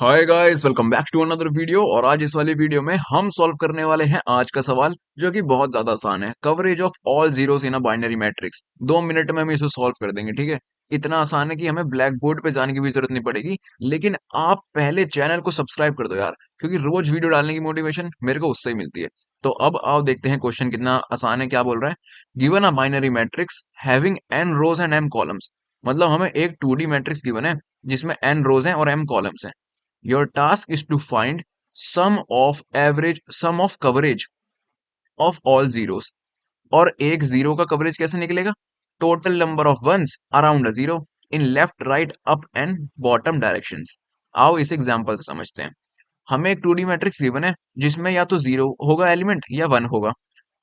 Hi guys, welcome back to another video. और आज इस वाली वीडियो में हम सॉल्व करने वाले हैं आज का सवाल, जो कि बहुत ज्यादा आसान है। Coverage of all zeros in a binary matrix. 2 minute में हम इसे सॉल्व कर देंगे, ठीक है। इतना आसान है कि हमें ब्लैक बोर्ड पे जाने की भी जरूरत नहीं पड़ेगी। लेकिन आप पहले चैनल को सब्सक्राइब कर दो यार, क्योंकि रोज वीडियो डालने की मोटिवेशन मेरे को उससे ही मिलती है। तो अब आओ देखते हैं क्वेश्चन कितना आसान है। क्या बोल रहा है? Given a binary matrix having n rows and m columns. मतलब हमें एक 2D मैट्रिक्स गिवन है जिसमें n रोज हैं और m कॉलम्स हैं। Your task is to find sum of coverage of all zeros। और एक जीरो का कवरेज कैसे निकलेगा? Total number of ones around a zero in left right up and bottom directions. आओ इस एग्जांपल से समझते हैं। हमें एक 2D मैट्रिक्स गिवन है जिसमें या तो जीरो होगा एलिमेंट या वन होगा।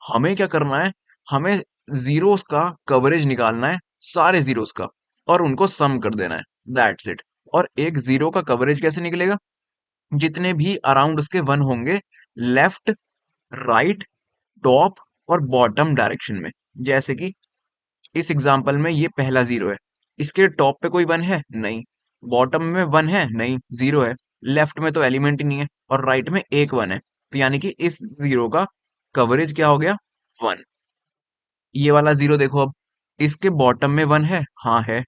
हमें क्या करना है? हमें जीरोस का कवरेज निकालना है, सारे जीरोस का, और उनको सम कर देना है। That's it. और एक जीरो का कवरेज कैसे निकलेगा? जितने भी अराउंड उसके वन होंगे, लेफ्ट, राइट, टॉप और बॉटम डायरेक्शन में। जैसे कि इस एग्जांपल में ये पहला जीरो है, इसके टॉप पे कोई वन है नहीं, बॉटम में वन है नहीं, जीरो है, लेफ्ट में तो एलिमेंट ही नहीं है, और राइट में एक वन है। तो यानी कि इस जीरो का कवरेज क्या हो गया? वन। ये वाला जीरो देखो अब, इसके बॉटम में वन है, हाँ है,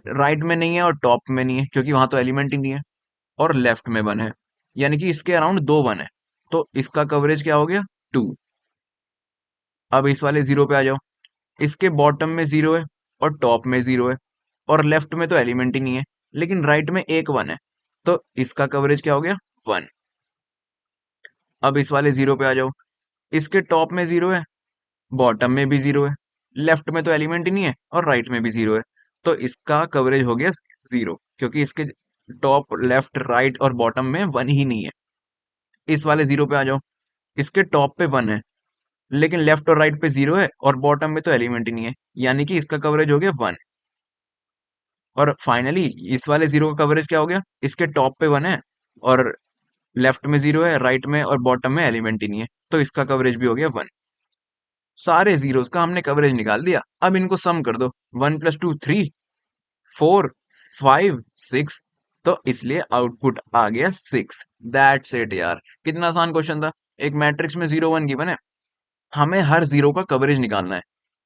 राइट में नहीं है और टॉप में नहीं है क्योंकि वहां तो एलिमेंट ही नहीं है, और लेफ्ट में वन है, यानी कि इसके अराउंड दो वन है। तो इसका कवरेज क्या हो गया? टू। अब इस वाले जीरो पे आ जाओ। इसके बॉटम में जीरो है और टॉप में जीरो है, और लेफ्ट में तो एलिमेंट ही नहीं है, लेकिन राइट में एक वन है। तो इसका कवरेज क्या हो गया? वन। अब इस वाले जीरो पे आ जाओ। इसके टॉप में जीरो है, बॉटम में भी जीरो है, लेफ्ट में तो एलिमेंट ही नहीं है और राइट में भी जीरो है। तो इसका कवरेज हो गया जीरो, क्योंकि इसके टॉप, लेफ्ट, राइट और बॉटम में वन ही नहीं है। इस वाले जीरो पे आ जाओ। इसके टॉप पे वन है, लेकिन लेफ्ट और राइट पे जीरो है और बॉटम में तो एलिमेंट ही नहीं है, यानी कि इसका कवरेज हो गया वन। और फाइनली इस वाले जीरो का कवरेज क्या हो गया? इसके टॉप पे वन है और लेफ्ट में जीरो है, राइट में और बॉटम में एलिमेंट ही नहीं है, तो इसका कवरेज भी हो गया वन। सारे जीरोस का हमने कवरेज निकाल दिया। अब इनको सम कर दो। One plus two three, four, five, six. तो इसलिए आउटपुट आ गया सिक्स। दैट्स इट यार। कितना आसान क्वेश्चन था। एक मैट्रिक्स में जीरो वन गिवन है, हमें हर जीरो का कवरेज निकालना है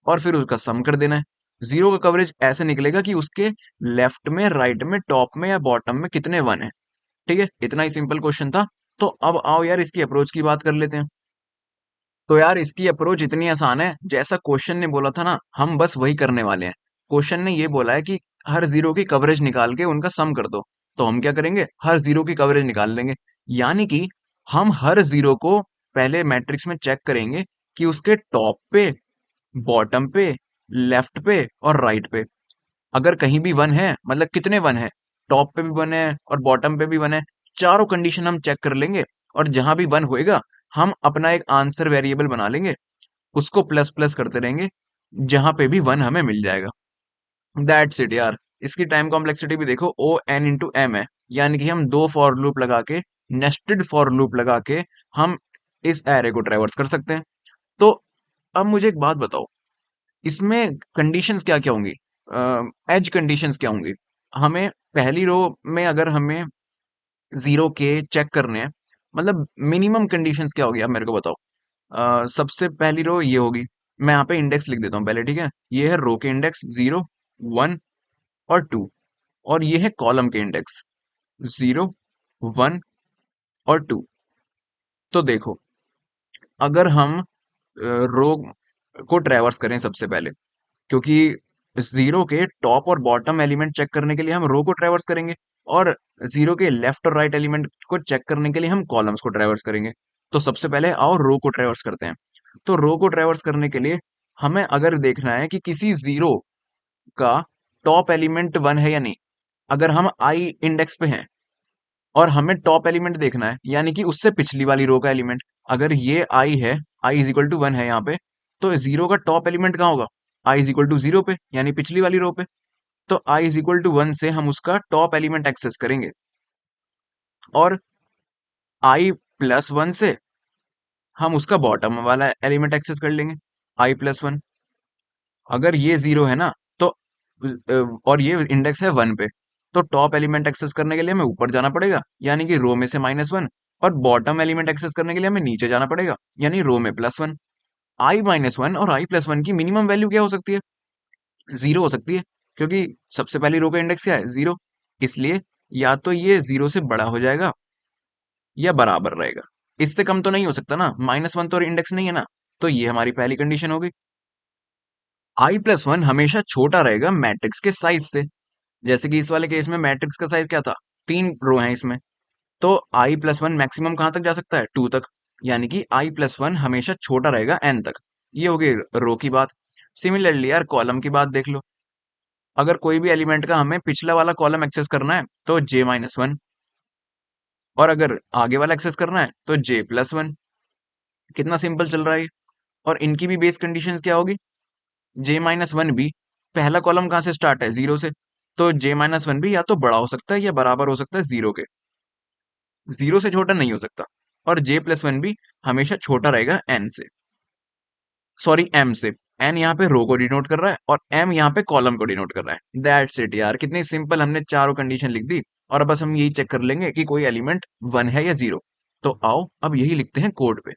और फिर उसका सम कर देना है। जीरो का कवरेज ऐसे निकलेगा कि उसके लेफ्ट में, राइट में, टॉप में या बॉटम में कितने वन है। ठीक है, इतना ही सिंपल क्वेश्चन था। तो अब आओ यार इसकी अप्रोच की बात कर लेते हैं। तो यार इसकी अप्रोच इतनी आसान है, जैसा क्वेश्चन ने बोला था ना, हम बस वही करने वाले हैं। क्वेश्चन ने ये बोला है कि हर जीरो की कवरेज निकाल के उनका सम कर दो। तो हम क्या करेंगे? हर जीरो की कवरेज निकाल लेंगे। यानी कि हम हर जीरो को पहले मैट्रिक्स में चेक करेंगे कि उसके टॉप पे, बॉटम पे, लेफ्ट पे और राइट पे अगर कहीं भी वन है, मतलब कितने वन है, टॉप पे भी वन है और बॉटम पे भी वन है। चारों कंडीशन हम चेक कर लेंगे, और जहां भी वन होएगा हम अपना एक आंसर वेरिएबल बना लेंगे, उसको प्लस प्लस करते रहेंगे, जहां पे भी वन हमें मिल जाएगा। दैट्स इट यार। इसकी टाइम कॉम्प्लेक्सिटी भी देखो, ओ एन इंटू एम है, यानी कि हम दो फॉर लूप लगा के, नेस्टेड फॉर लूप लगा के हम इस एरे को ट्रेवर्स कर सकते हैं। तो अब मुझे एक बात बताओ, इसमें कंडीशंस क्या क्या होंगी? एज कंडीशंस क्या होंगी? हमें पहली रो में अगर हमें जीरो के चेक करने हैं, मतलब मिनिमम कंडीशंस क्या होगी, आप मेरे को बताओ। सबसे पहली रो ये होगी। मैं यहाँ पे इंडेक्स लिख देता हूँ पहले, ठीक है। ये है रो के इंडेक्स जीरो, वन और टू, और ये है कॉलम के इंडेक्स जीरो, वन और टू। तो देखो, अगर हम रो को ट्रेवर्स करें सबसे पहले, क्योंकि जीरो के टॉप और बॉटम एलिमेंट चेक करने के लिए हम रो को ट्रेवर्स करेंगे, और जीरो के लेफ्ट और राइट एलिमेंट को चेक करने के लिए हम कॉलम्स को ट्रेवर्स करेंगे। तो सबसे पहले आओ रो को ट्रेवर्स करते हैं। तो रो को ट्रेवर्स करने के लिए हमें अगर देखना है कि किसी जीरो का टॉप एलिमेंट वन है या नहीं। अगर हम आई इंडेक्स पे हैं और हमें टॉप एलिमेंट देखना है, यानी कि उससे पिछली वाली रो का एलिमेंट, अगर ये आई है, I is equal to one है यहाँ पे, तो जीरो का टॉप एलिमेंट कहाँ होगा? I is equal to zero पे, यानी पिछली वाली रो पे। तो I is equal to one से हम उसका टॉप एलिमेंट एक्सेस करेंगे, और आई प्लस वन से हम उसका बॉटम वाला एलिमेंट एक्सेस कर लेंगे, आई प्लस वन। अगर ये जीरो है ना, तो और ये इंडेक्स है वन पे, तो टॉप एलिमेंट एक्सेस करने के लिए हमें ऊपर जाना पड़ेगा, यानी कि रो में से -1, और बॉटम एलिमेंट एक्सेस करने के लिए हमें नीचे जाना पड़ेगा, यानी रो में +1। i-1 और i+1 की मिनिमम वैल्यू क्या हो सकती है? 0 हो सकती है, क्योंकि सबसे पहली रो का इंडेक्स क्या है? 0। इसलिए या तो ये 0 से बड़ा हो जाएगा या बराबर रहेगा। इससे कम तो नहीं हो सकता ना, -1 तो इंडेक्स नहीं है ना। तो ये हमारी पहली कंडीशन हो गई। i+1 हमेशा छोटा रहेगा मैट्रिक्स के साइज से। जैसे कि इस वाले केस में मैट्रिक्स का साइज क्या था? 3 रो हैं इसमें। तो i+1 मैक्सिमम कहाँ तक जा सकता है? 2 तक। यानी कि i+1 हमेशा छोटा रहेगा n तक। ये हो गई रो की बात। सिमिलरली यार कॉलम की बात देख लो। अगर कोई भी एलिमेंट का हमें पिछला वाला कॉलम एक्सेस करना है तो j-1, और अगर आगे वाला एक्सेस करना है तो j+1। कितना सिंपल चल रहा है ये। और इनकी भी बेस कंडीशंस क्या होगी? j-1 भी पहला कॉलम कहाँ से स्टार्ट है? 0 से। तो j-1 भी या तो बड़ा हो सकता है या बराबर हो सकता है 0 के। 0 से छोटा नहीं हो सकता। और j+1 भी हमेशा छोटा रहेगा n से, सॉरी m से। n यहाँ पे रो को डिनोट कर रहा है और m यहाँ पे कॉलम को डिनोट कर रहा है। दैट्स इट यार, कितनी सिंपल, हमने चारों कंडीशन लिख दी। और बस हम यही चेक कर लेंगे कि कोई एलिमेंट 1 है या 0। तो आओ अब यही लिखते हैं कोड पे।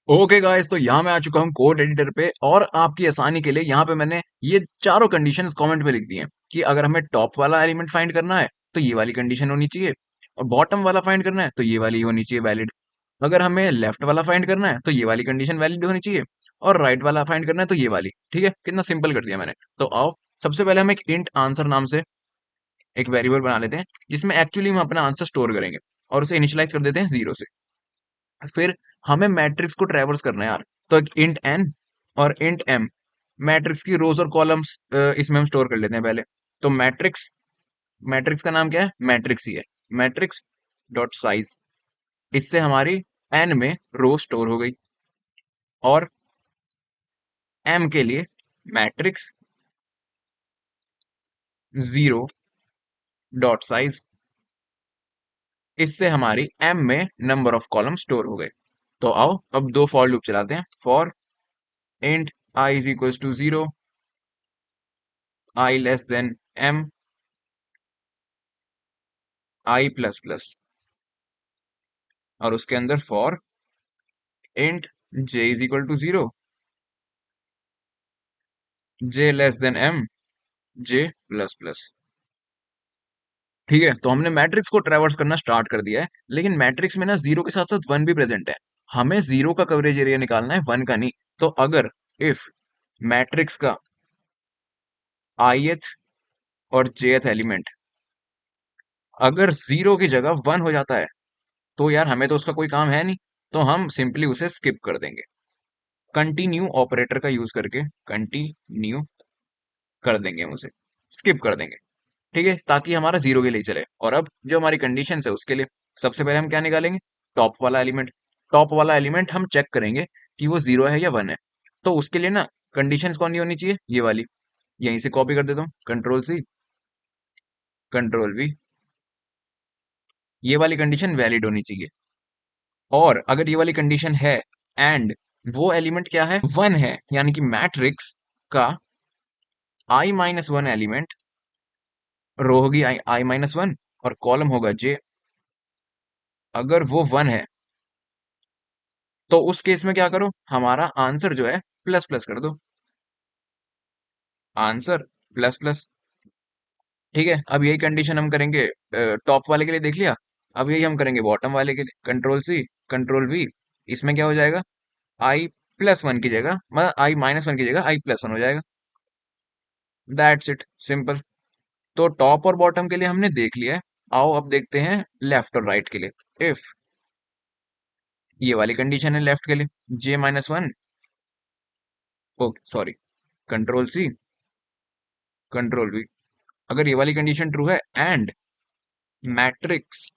ओके गाइस, तो यहाँ मैं आ चुका हूँ कोड एडिटर पे, और आपकी आसानी के लिए यहाँ पे मैंने ये चारों कंडीशंस कमेंट पे लिख दी हैं कि अगर हमें टॉप वाला एलिमेंट फाइंड करना है तो ये वाली कंडीशन होनी चाहिए, और बॉटम वाला फाइंड करना है तो ये वाली होनी चाहिए वैलिड। अगर हमें लेफ्ट वाला फाइंड करना है तो ये वाली कंडीशन वैलिड होनी चाहिए, और राइट वाला फाइंड करना है तो ये वाली। ठीक है, कितना सिंपल कर दिया मैंने। तो आओ सबसे पहले हम एक इंट आंसर नाम से एक वेरिएबल बना लेते हैं, जिसमें एक्चुअली हम अपना आंसर स्टोर करेंगे, और उसे इनिशियलाइज कर देते हैं 0 से। फिर हमें मैट्रिक्स को ट्रैवर्स करना है यार। तो एक इंट n और इंट m, मैट्रिक्स की रोज और कॉलम्स इसमें हम स्टोर कर लेते हैं पहले। तो मैट्रिक्स, मैट्रिक्स का नाम क्या है? मैट्रिक्स ही है। मैट्रिक्स डॉट साइज, इससे हमारी n में रो स्टोर हो गई। और m के लिए मैट्रिक्स 0 डॉट साइज, इससे हमारी m में नंबर ऑफ कॉलम स्टोर हो गए। तो आओ अब दो फॉर लूप चलाते हैं। For int i is equals to 0, i less than m, i plus plus, और उसके अंदर for int j is equal to 0, j less than m, j plus plus. ठीक है, तो हमने मैट्रिक्स को ट्रैवर्स करना स्टार्ट कर दिया है, लेकिन मैट्रिक्स में ना 0 के साथ साथ 1 भी प्रेजेंट है। हमें 0 का कवरेज एरिया निकालना है, 1 का नहीं। तो अगर इफ मैट्रिक्स का ith और jth एलिमेंट अगर 0 की जगह 1 हो जाता है, तो यार हमें तो उसका कोई काम है नहीं, तो हम सिंपली उसे स्किप कर देंगे। कंटिन्यू ऑपरेटर का यूज करके कंटिन्यू कर देंगे हम उसे, स्किप कर देंगे। ठीक है, ताकि हमारा 0 के लिए चले। और अब जो हमारी कंडीशन है उसके लिए सबसे पहले हम क्या निकालेंगे? टॉप वाला एलिमेंट। टॉप वाला एलिमेंट हम चेक करेंगे कि वो 0 है या 1 है। तो उसके लिए ना कंडीशन कौन सी होनी चाहिए? ये वाली। यहीं से कॉपी कर देता हूँ, कंट्रोल C, कंट्रोल V। ये वाली कंडीशन वैलिड होनी चाहिए। और अगर ये वाली कंडीशन है एंड वो एलिमेंट क्या है? 1 है, यानी कि मैट्रिक्स का i-1 एलिमेंट, रो होगी i-1 और कॉलम होगा j, अगर वो 1 है तो उस केस में क्या करो? हमारा आंसर जो है प्लस प्लस कर दो। Answer plus plus. ठीक है, अब यही कंडीशन हम करेंगे टॉप वाले के लिए, देख लिया। अब यही हम करेंगे बॉटम वाले के लिए, कंट्रोल C, कंट्रोल V। इसमें क्या हो जाएगा? i+1 की जगह, मतलब i-1 की जगह i+1 हो जाएगा। That's it, simple. तो टॉप और बॉटम के लिए हमने देख लिया है। आओ अब देखते हैं लेफ्ट और राइट के लिए। इफ ये वाली कंडीशन है लेफ्ट के लिए, j-1, oh sorry, control C, control V। अगर ये वाली कंडीशन ट्रू है एंड मैट्रिक्स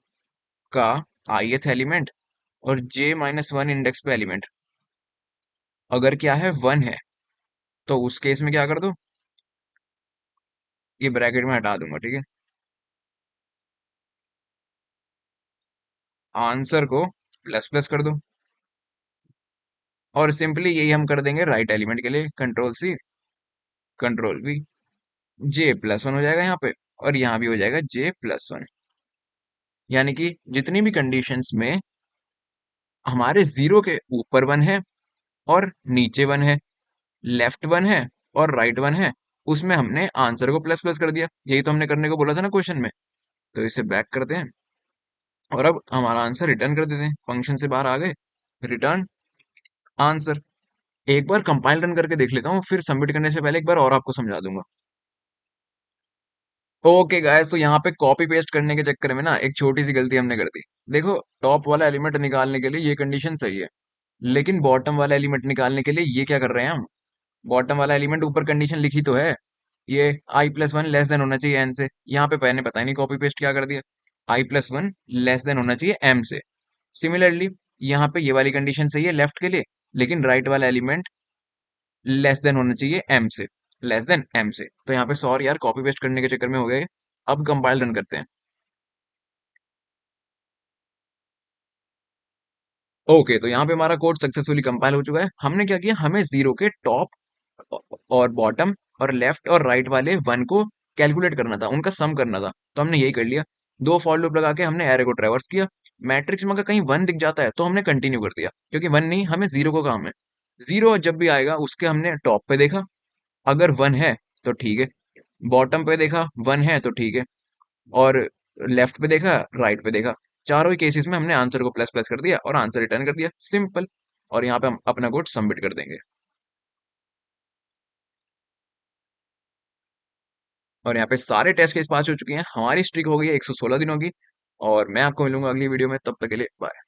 का ith एलिमेंट और j-1 इंडेक्स पे एलिमेंट अगर क्या है? 1 है, तो उस केस में क्या कर दो? ये ब्रैकेट में हटा दूंगा, ठीक है। आंसर को प्लस प्लस कर दो, और सिंपली यही हम कर देंगे राइट एलिमेंट के लिए, control C, control V। j+1 हो जाएगा यहाँ पे, और यहाँ भी हो जाएगा J+1। यानी कि जितनी भी कंडीशंस में हमारे जीरो के ऊपर वन है और नीचे वन है, लेफ्ट वन है और राइट वन है, उसमें हमने आंसर को प्लस प्लस कर दिया। यही तो हमने करने को बोला था ना क्वेश्चन में। तो इसे बैक करते हैं और अब हमारा आंसर रिटर्न कर देते हैं। फंक्शन से बाहर आ गए, रिटर्न आंसर। एक बार कंपाइल रन करके देख लेता हूँ, फिर सबमिट करने से पहले एक बार और आपको समझा दूंगा। ओके गाइस, तो यहाँ पे कॉपी पेस्ट करने के चक्कर में ना एक छोटी सी गलती हमने कर दी। देखो, टॉप वाला एलिमेंट निकालने के लिए ये कंडीशन सही है, लेकिन बॉटम वाला एलिमेंट निकालने के लिए ये क्या कर रहे हैं हम। बॉटम वाला एलिमेंट ऊपर कंडीशन लिखी तो है, ये i+1 लेस देन होना चाहिए n से। यहाँ पे मैंने पता ही नहीं कॉपी पेस्ट क्या कर दिया। i+1 लेस देन होना चाहिए m से। सिमिलरली यहाँ पे ये वाली कंडीशन सही है लेफ्ट के लिए, लेकिन राइट वाला एलिमेंट लेस देन होना चाहिए m से, लेस देन m से। तो यहाँ पे सॉरी यार, कॉपी पेस्ट करने के चक्कर में हो गए। अब कंपाइल रन करते हैं। ओके, तो यहाँ पे हमारा कोड सक्सेसफुली कंपाइल हो चुका है। हमने क्या किया, हमें जीरो के टॉप और बॉटम और लेफ्ट और राइट वाले वन को कैलकुलेट करना था, उनका सम करना था। तो हमने यही कर लिया। दो फॉर लूप लगा के हमने एरे को ट्रेवर्स किया। मैट्रिक्स में अगर कहीं वन दिख जाता है तो हमने कंटिन्यू कर दिया, क्योंकि वन नहीं, हमें जीरो को काम है। जीरो जब भी आएगा उसके हमने टॉप पे देखा, अगर वन है तो ठीक है। बॉटम पे देखा, वन है तो ठीक है। और लेफ्ट पे देखा, राइट पे देखा, चारों ही केसेस में हमने आंसर को प्लस प्लस कर दिया और आंसर रिटर्न कर दिया। सिंपल। और यहाँ पे हम अपना कोड सबमिट कर देंगे। और यहाँ पे सारे टेस्ट केस पास हो चुके हैं। हमारी स्ट्रिक हो गई है 116 दिनों की। और मैं आपको मिलूंगा अगली वीडियो में, तब तक के लिए बाय।